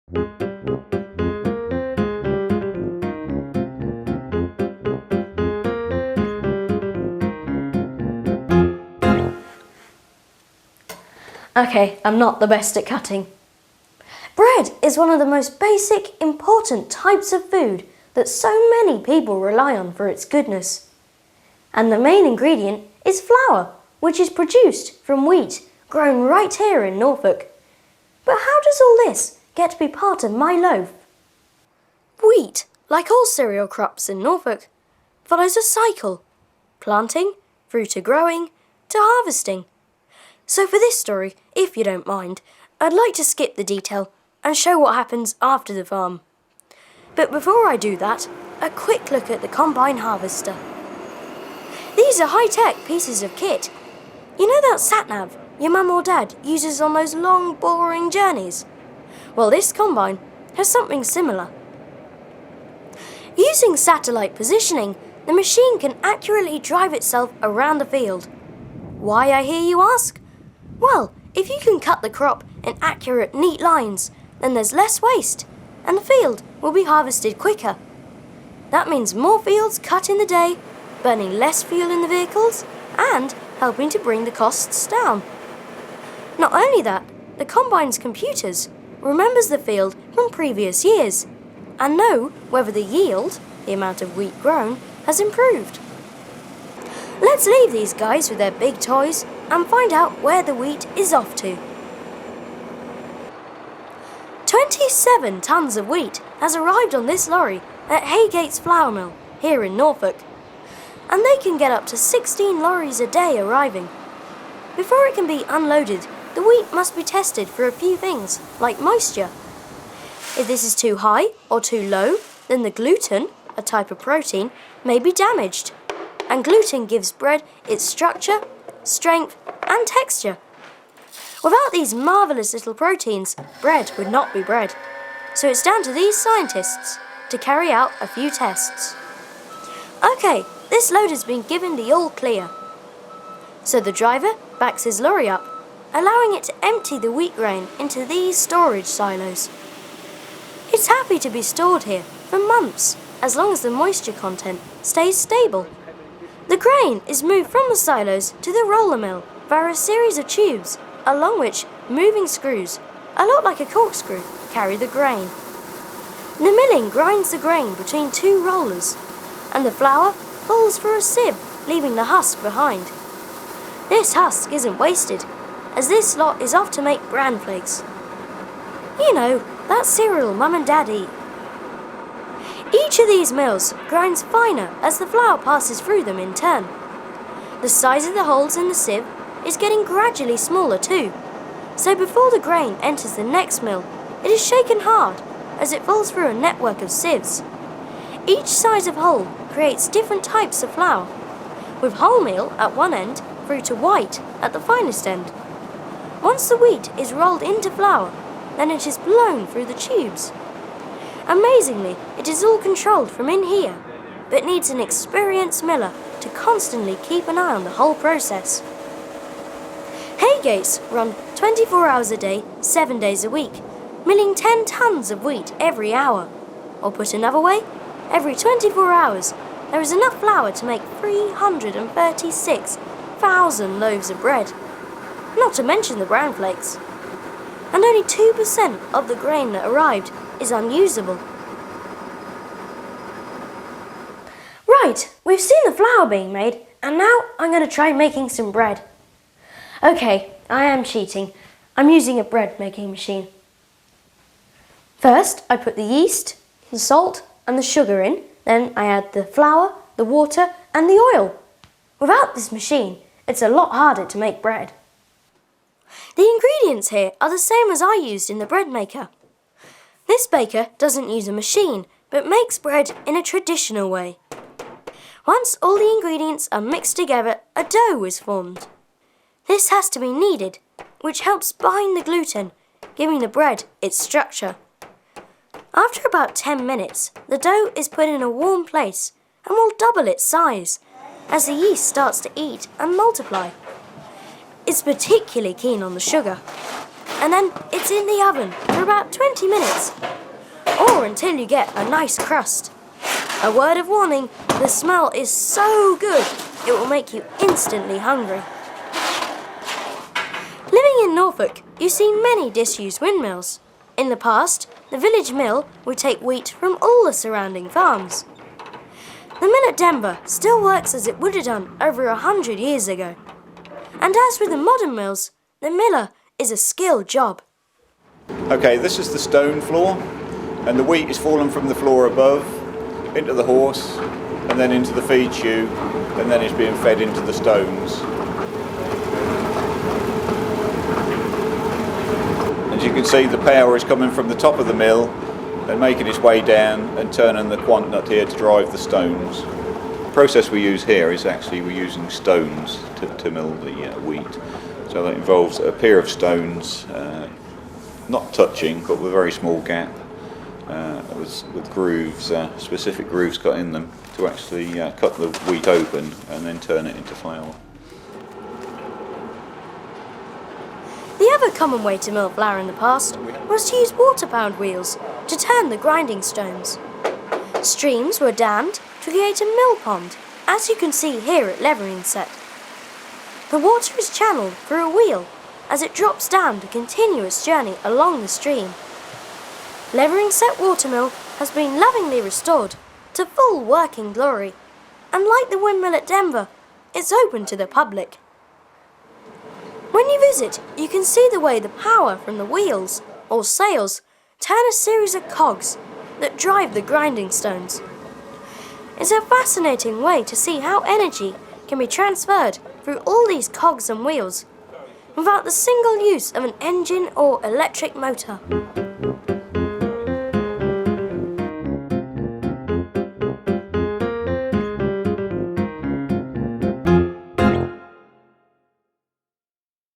Okay, I'm not the best at cutting. Bread is one of the most basic, important types of food that so many people rely on for its goodness. And the main ingredient is flour, which is produced from wheat grown right here in Norfolk. But how does all this get to be part of my loaf? Wheat, like all cereal crops in Norfolk, follows a cycle: planting, through to growing, to harvesting. So for this story, if you don't mind, I'd like to skip the detail and show what happens after the farm. But before I do that, a quick look at the combine harvester. These are high-tech pieces of kit. You know that sat-nav your mum or dad uses on those long, boring journeys? Well, this combine has something similar. Using satellite positioning, the machine can accurately drive itself around the field. Why, I hear you ask? Well, if you can cut the crop in accurate, neat lines, then there's less waste, and the field will be harvested quicker. That means more fields cut in the day, burning less fuel in the vehicles, and helping to bring the costs down. Not only that, the combine's computers remembers the field from previous years, and know whether the yield, the amount of wheat grown, has improved. Let's leave these guys with their big toys and find out where the wheat is off to. 27 tons of wheat has arrived on this lorry at Haygates Flour Mill here in Norfolk, and they can get up to 16 lorries a day arriving. Before it can be unloaded, the wheat must be tested for a few things like moisture. If this is too high or too low, then the gluten, a type of protein, may be damaged. And gluten gives bread its structure, strength, and texture. Without these marvellous little proteins, bread would not be bread. So it's down to these scientists to carry out a few tests. Okay, this load has been given the all clear. So the driver backs his lorry up, allowing it to empty the wheat grain into these storage silos. It's happy to be stored here for months, as long as the moisture content stays stable. The grain is moved from the silos to the roller mill via a series of tubes, along which moving screws, a lot like a corkscrew, carry the grain. The milling grinds the grain between two rollers, and the flour falls through a sieve, leaving the husk behind. This husk isn't wasted, as this lot is off to make bran flakes. You know, that cereal Mum and Dad eat. Each of these mills grinds finer as the flour passes through them in turn. The size of the holes in the sieve is getting gradually smaller too, so before the grain enters the next mill, it is shaken hard as it falls through a network of sieves. Each size of hole creates different types of flour, with wholemeal at one end through to white at the finest end. Once the wheat is rolled into flour, then it is blown through the tubes. Amazingly, it is all controlled from in here, but needs an experienced miller to constantly keep an eye on the whole process. Haygates run 24 hours a day, 7 days a week, milling 10 tons of wheat every hour. Or put another way, every 24 hours, there is enough flour to make 336,000 loaves of bread, not to mention the bran flakes. And only 2% of the grain that arrived is unusable. Right, we've seen the flour being made, and now I'm going to try making some bread. Okay, I am cheating. I'm using a bread making machine. First, I put the yeast, the salt, and the sugar in. Then I add the flour, the water, and the oil. Without this machine, it's a lot harder to make bread. The ingredients here are the same as I used in the bread maker. This baker doesn't use a machine, but makes bread in a traditional way. Once all the ingredients are mixed together, a dough is formed. This has to be kneaded, which helps bind the gluten, giving the bread its structure. After about 10 minutes, the dough is put in a warm place and will double its size as the yeast starts to eat and multiply. It's particularly keen on the sugar. and then it's in the oven for about 20 minutes, or until you get a nice crust. A word of warning, the smell is so good it will make you instantly hungry. Living in Norfolk, you see many disused windmills. In the past, the village mill would take wheat from all the surrounding farms. The mill at Denver still works as it would have done over 100 years ago. And as with the modern mills, the miller is a skilled job. Okay, this is the stone floor, and the wheat is fallen from the floor above into the horse and then into the feed chute, and then it's being fed into the stones. As you can see, the power is coming from the top of the mill and making its way down and turning the quant nut here to drive the stones. The process we use here is actually we're using stones to mill the wheat. So that involves a pair of stones, not touching but with a very small gap, with grooves, specific grooves cut in them to actually cut the wheat open and then turn it into flour. The other common way to mill flour in the past was to use water-powered wheels to turn the grinding stones. Streams were dammed to create a mill pond, as you can see here at Levering Set. The water is channeled through a wheel as it drops down the continuous journey along the stream. Levering Set Watermill has been lovingly restored to full working glory, and like the windmill at Denver, it's open to the public. When you visit, you can see the way the power from the wheels, or sails, turn a series of cogs that drive the grinding stones. It's a fascinating way to see how energy can be transferred through all these cogs and wheels without the single use of an engine or electric motor.